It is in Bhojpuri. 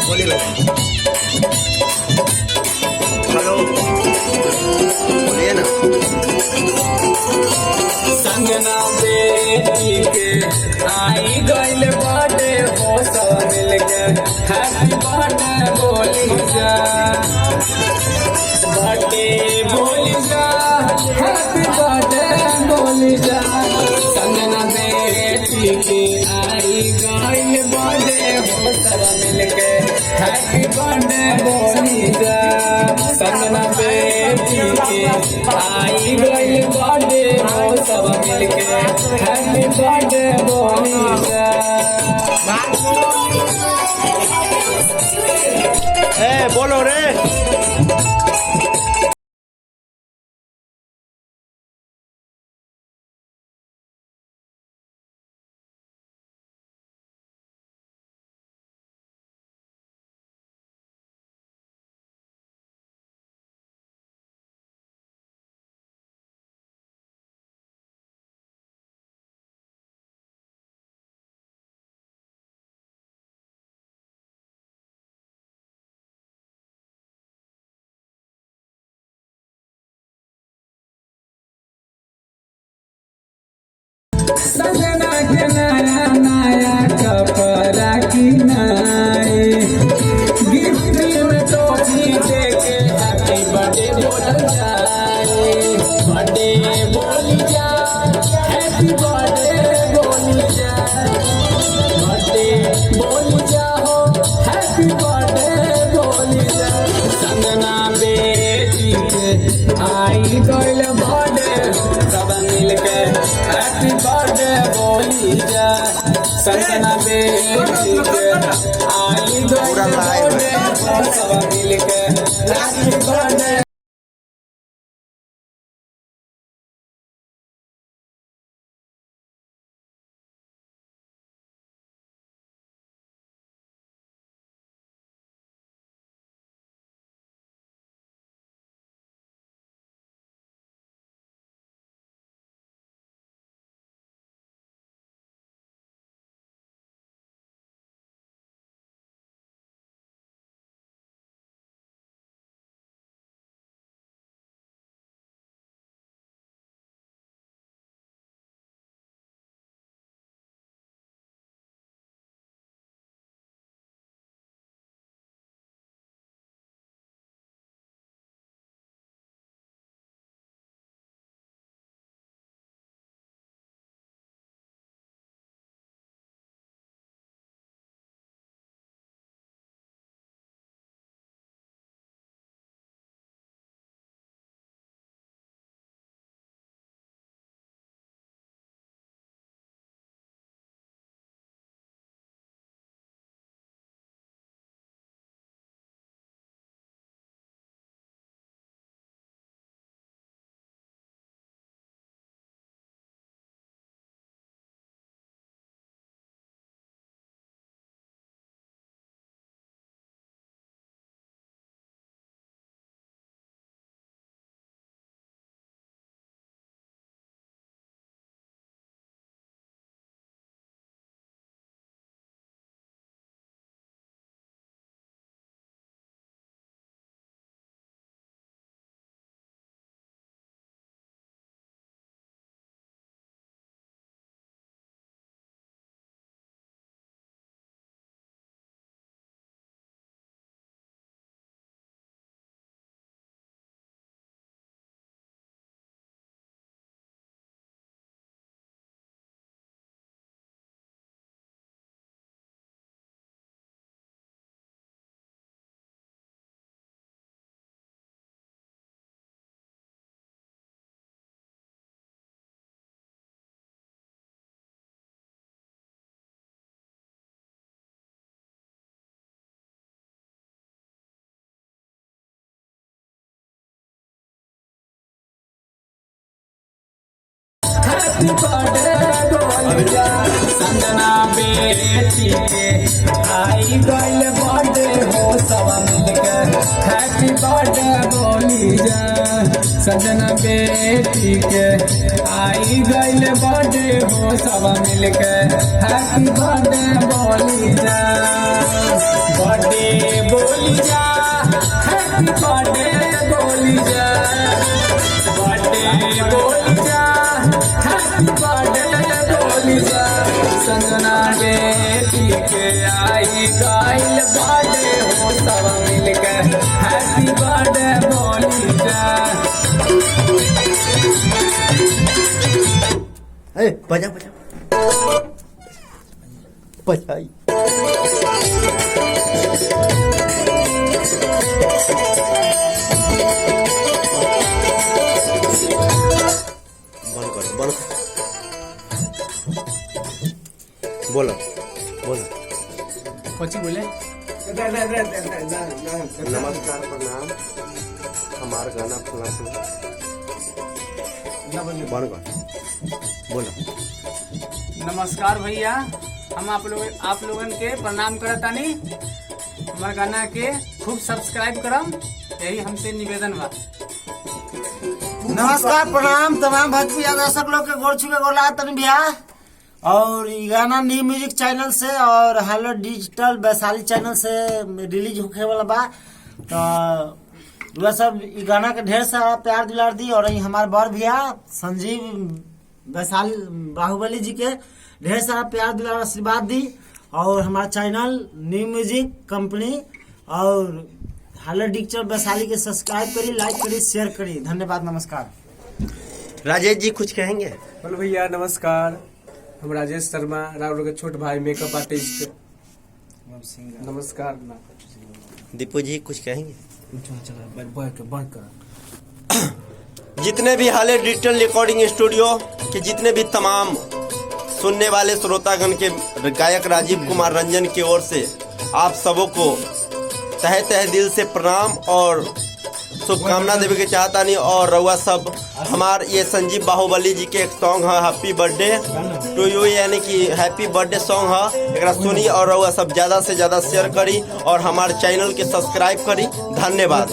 बोलिए हेलो बोलिए ना। संगना बेटी के आई गइल बर्थडे हो सब मिलके हैप्पी बर्थडे बोली जा, बर्थडे बोली जा, हैप्पी बर्थडे बोली जा। संगना बेटी के आई गइल बर्थडे हो सब मिलके हैप्पी बर्थडे बोली जा। संगना बेटी के आई गइल बर्थडे हो सब मिलके हैप्पी बर्थडे बोली जा। बोलो रे। संजना के नया नया कपड़ा किनाए, गिफ्ट में टॉफी देके हैप्पी बर्थडे बोल जाए, बर्थडे बोली जा, हैप्पी बर्थडे बोली जा, बर्थडे बोली जा हो, हैप्पी बर्थडे बोली जा। संगना बेटी के आई गइल बर्थडे सब मिलके हैप्पी बर्थडे बोली जा। संगना बेटी के आई गइल बर्थडे सब मिलके हैप्पी बर्थडे। हैप्पी बर्थडे बोल जा। संगना बेटी के आई गइल बर्थडे हो सब मिलके हैप्पी बर्थडे बोली जा संजना बेटी के आई गइल बर्थडे हो सब मिलके हैप्पी बर्थडे बोली जा बर्थडे बोली जा हैप्पी बर्थडे बोली जा बर्थडे बोली जा हैप्पी बर्थडे बोली जा संजना बेटी के आई गइल बर्थडे हो सब मिलके हैप्पी बर्थडे बोली जा बजा बजा बजाई बंद करो बंद बोलो बोलो कोची बोले नमस्कार प्रणाम हमार गाना फुला बंद कर बोलो नमस्कार भैया हम आप लोगन के प्रणाम करतानी हमार गाना के खूब सब्सक्राइब करम यही हमसे निवेदन बा नमस्कार प्रणाम तमाम भोजपुरी दर्शक लोग के गोड़ छुके गोला तनी भैया और ये गाना न्यू म्यूजिक चैनल से और हेलो डिजिटल वैशाली चैनल से रिलीज होने वाला बा तो वह सब ये गाना के ढेर सारा प्यार दुलार दी और ये हमारे बड़ भैया संजीव वैशाली बाहुबली जी के ढेर सारा प्यार दुलार आशीर्वाद दी और हमारा चैनल न्यू म्यूजिक कंपनी और हेलो डिजिटल वैशाली के सब्सक्राइब करी लाइक करी शेयर करी धन्यवाद नमस्कार। राजेश जी कुछ कहेंगे? हेलो भैया नमस्कार हम राजेश शर्मा राउर के छोट भाई मेकअप आर्टिस्ट नमस्कार दीपू जी कुछ कहेंगे? बंद जितने भी हाले डिजिटल रिकॉर्डिंग स्टूडियो के जितने भी तमाम सुनने वाले श्रोतागण के गायक राजीव कुमार रंजन की ओर से आप सबों को तहे तहे दिल से प्रणाम और शुभकामना देवे के चाहता नहीं और रउआ सब हमार ये संजीव बाहुबली जी के एक सॉन्ग है हैप्पी बर्थडे टू यू यानी कि हैप्पी बर्थडे सॉन्ग है एक सुनी और रउआ सब ज्यादा से ज्यादा शेयर करी और हमारे चैनल के सब्सक्राइब करी धन्यवाद।